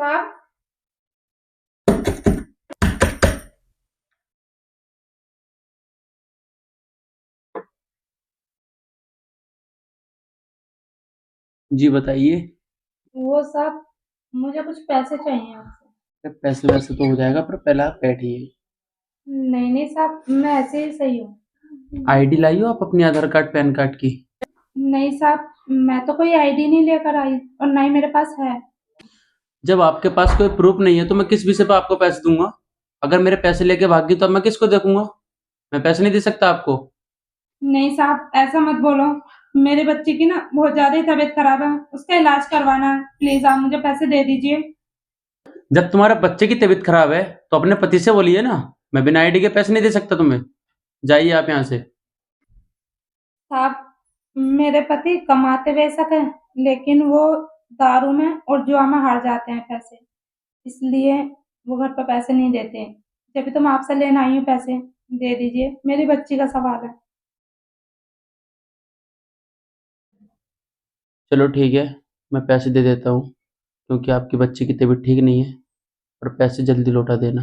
साहब। जी बताइए। वो साहब, मुझे कुछ पैसे चाहिए आपसे। पैसे वैसे तो हो जाएगा, पर पहले आप बैठिए। नहीं नहीं साहब, मैं ऐसे ही सही हूँ। आईडी लाइयो आप अपनी, आधार कार्ड पैन कार्ड की। नहीं साहब, मैं तो कोई आईडी नहीं लेकर आई और ना ही मेरे पास है। जब आपके पास कोई प्रूफ नहीं है तो मैं किस विषय पर आपको पैसे दूंगा? अगर मेरे पैसे लेके भागी तो अब मैं किसको देखूंगा? मैं पैसे नहीं दे सकता आपको। नहीं साहब, ऐसा मत बोलो। मेरे बच्चे की ना बहुत ज्यादा ही तबीयत खराब है, उसका इलाज करवाना है। प्लीज आप मुझे पैसे दे दीजिए। जब तुम्हारे बच्चे की तबीयत खराब है तो अपने पति से बोलिए ना। मैं बिना आईडी के पैसे नहीं दे सकता तुम्हें। जाइए आप यहाँ से। साहब, मेरे पति कमाते बेशक है, लेकिन वो दारू में और जुआ में हार जाते हैं पैसे। इसलिए वो घर पर पैसे नहीं देते। जब तो मैं आपसे लेने आई हूँ पैसे। दे दीजिए, मेरी बच्ची का सवाल है। चलो ठीक है, मैं पैसे दे देता हूँ, क्योंकि आपकी बच्ची की तबीयत ठीक नहीं है। और पैसे जल्दी लौटा देना।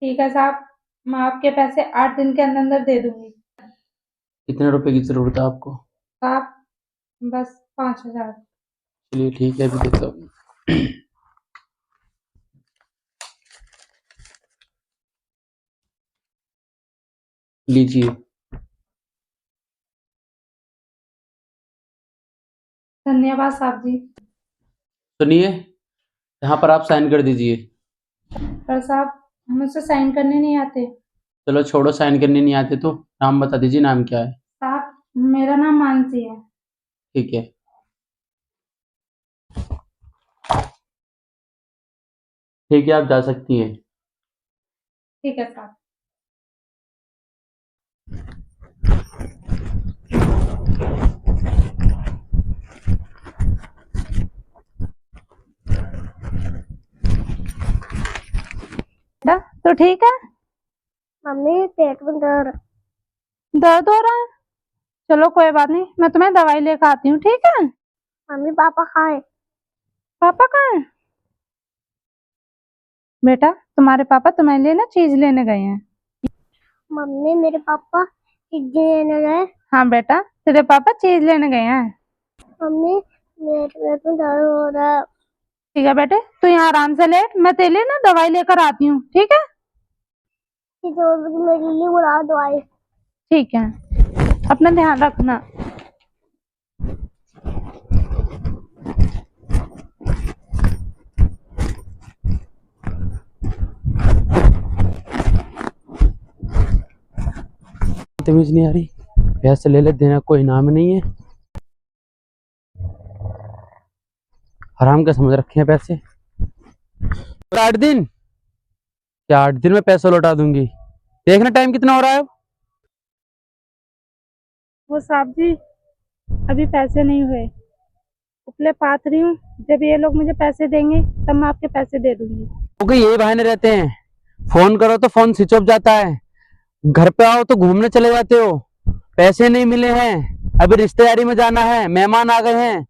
ठीक है साहब, मैं आपके पैसे 8 दिन के अंदर अंदर दे दूंगी। कितने रुपए की जरूरत है आपको? आप बस 5,000। चलिए ठीक है, अभी देता हूँ। लीजिए। धन्यवाद साहब जी। सुनिए, यहाँ पर आप साइन कर दीजिए। पर साहब, मुझसे साइन करने नहीं आते। चलो छोड़ो, साइन करने नहीं आते तो नाम बता दीजिए, नाम क्या है? साहब, मेरा नाम मानसी है। ठीक है। ठीक है, आप जा सकती हैं। ठीक है साहब। बेटा, तो ठीक है। मम्मी पेट में दर्द दर्द हो रहा है? चलो कोई बात नहीं, मैं तुम्हें दवाई लेकर आती हूँ, ठीक है। मम्मी पापा खाए। पापा कहाँ है? बेटा, तुम्हारे पापा तुम्हारे लिए ना चीज लेने गए हैं। मम्मी मेरे पापा पिज्जे लेने गए। हाँ बेटा, तेरे पापा चीज लेने गए हैं। मम्मी मेरे पेट में दर्द हो रहा है। ठीक है बेटे, तू यहाँ आराम से लेट, मैं तेरे लिए ना दवाई लेकर आती हूँ, ठीक है। कि जो मेरे लिए बुला दवाई। ठीक है, अपना ध्यान रखना। तमीज नहीं आ रही। पैसे ले ले, देना कोई नाम नहीं है। हराम का समझ रखे हैं पैसे। 8 दिन? क्या 8 दिन में पैसा लौटा दूंगी? देखना टाइम कितना हो रहा है अब। वो साहब जी, अभी पैसे नहीं हुए। उपले पात रही हूँ। जब ये लोग मुझे पैसे देंगे तब मैं आपके पैसे दे दूंगी। क्योंकि यही बहाने रहते हैं। फोन करो तो फोन स्विच ऑफ जाता है, घर पे आओ तो घूमने चले जाते हो। पैसे नहीं मिले हैं, अभी रिश्तेदारी में जाना है, मेहमान आ गए हैं,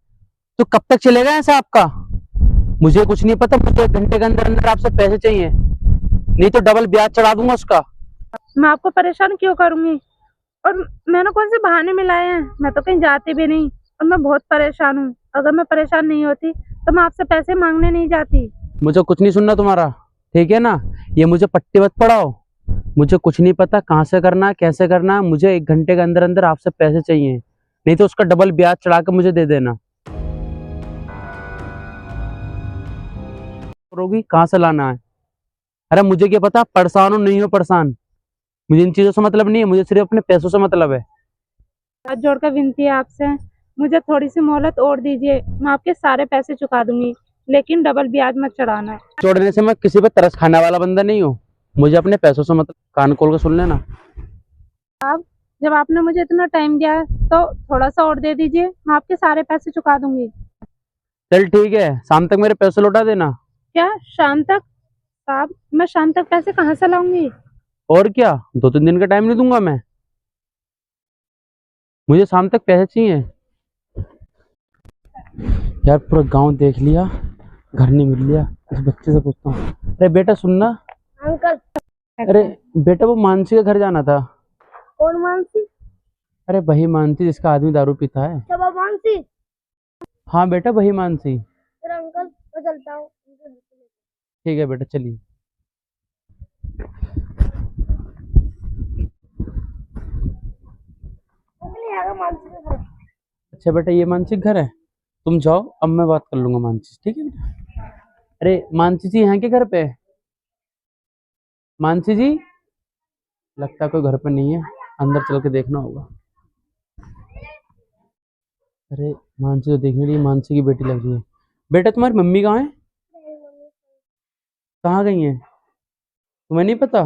तो कब तक चलेगा ऐसा आपका? मुझे कुछ नहीं पता, मुझे 1 घंटे के अंदर अंदर आपसे पैसे चाहिए, नहीं तो डबल ब्याज चढ़ा दूंगा उसका। मैं आपको परेशान क्यों करूंगी? और मैंने कौन से बहाने मिलाए हैं? मैं तो कहीं जाती भी नहीं और मैं बहुत परेशान हूँ। अगर मैं परेशान नहीं होती तो मैं आपसे पैसे मांगने नहीं जाती। मुझे कुछ नहीं सुनना तुम्हारा, ठीक है ना? ये मुझे पट्टी मत पढ़ाओ। मुझे कुछ नहीं पता कहाँ से करना है, कैसे करना है। मुझे 1 घंटे के अंदर अंदर आपसे पैसे चाहिए, नहीं तो उसका डबल ब्याज चढ़ा के मुझे दे देना। करोगी कहाँ से लाना है? अरे मुझे क्या पता, परेशान हो नहीं हो परेशान, मुझे इन चीजों से मतलब नहीं है, मुझे सिर्फ अपने पैसों से मतलब है। हाथ जोड़कर विनती है आपसे, मुझे थोड़ी सी मोहलत और दीजिए। मैं आपके सारे पैसे चुका दूंगी, लेकिन डबल ब्याज मत चढ़ाना। छोड़ने से मैं किसी पे तरस खाने वाला बंदा नहीं हूँ। मुझे अपने पैसों से मतलब, कान खोल के सुन लेना। अब जब आपने मुझे इतना टाइम दिया है तो थोड़ा सा और दे दीजिए, मैं आपके सारे पैसे चुका दूंगी। चल ठीक है, शाम तक मेरे पैसे लौटा देना। क्या शाम तक? साहब, मैं शाम तक पैसे कहाँ से लाऊंगी? और क्या, 2-3 दिन का टाइम नहीं दूंगा मैं, मुझे शाम तक पैसे चाहिए। यार पूरा गांव देख लिया, घर नहीं मिल लिया। इस बच्चे से पूछता हूँ। अरे बेटा सुनना। अंकल। अरे बेटा वो मानसी के घर जाना था। कौन मानसी? अरे वही मानसी जिसका आदमी दारू पीता है। सब मानसी। हाँ बेटा वही मानसी। फिर अंकल मैं चलता हूँ। ठीक है बेटा चलिए। अंकल यहाँ का मानसी का घर है। अच्छा बेटा ये मानसी का घर है, तुम जाओ, अब मैं बात कर लूंगा मानसी से, ठीक है बेटा। अरे मानसी जी हैं क्या घर पे? मानसी जी लगता है कोई घर पे नहीं है, अंदर चल के देखना होगा। अरे मानसी तो देखने रही, मानसी की बेटी लग रही है। बेटा तुम्हारी मम्मी कहाँ है? कहाँ गई है तुम्हें नहीं पता?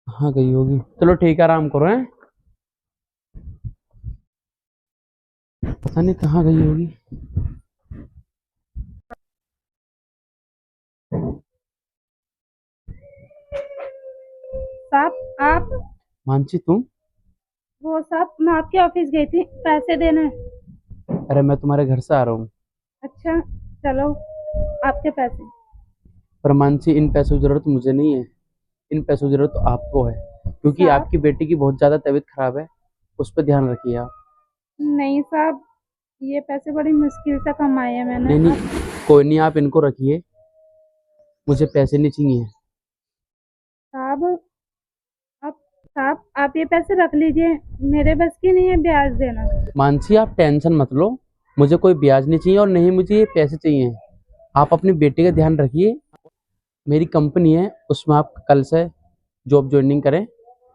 कहाँ गई होगी, चलो ठीक है आराम करो हैं। पता नहीं कहाँ गई होगी। साहब आप? मानसी तुम? वो साहब मैं आपके ऑफिस गई थी पैसे देने। अरे मैं तुम्हारे घर से आ रहा हूँ। अच्छा चलो आपके पैसे। पर मानसी इन पैसों की जरूरत मुझे नहीं है, इन पैसों की जरूरत तो आपको है, क्योंकि साहब आपकी बेटी की बहुत ज्यादा तबीयत खराब है, उस पर ध्यान रखिए आप। नहीं साहब, ये पैसे बड़ी मुश्किल से कमाए हैं मैंने। नहीं नहीं कोई नहीं, आप इनको रखिए, मुझे पैसे नहीं चाहिए। साहब आप ये पैसे रख लीजिए, मेरे बस की नहीं है ब्याज देना। मानसी आप टेंशन मत लो, मुझे कोई ब्याज नहीं चाहिए और नहीं मुझे ये पैसे चाहिए। आप अपनी बेटी का ध्यान रखिए, मेरी कंपनी है उसमें आप कल से जॉब ज्वाइनिंग करें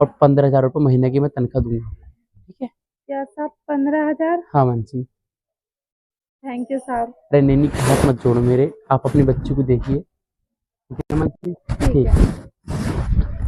और 15,000 रुपये महीने की मैं तनख्वाह दूंगा, ठीक है? क्या साहब 15,000? हाँ मानसी। थैंक यू साहब। अरे नहीं नहीं हाथ मत जोड़ो मेरे, आप अपनी बच्ची को देखिए, ठीक है मानसी? ठीक ठीक है। है।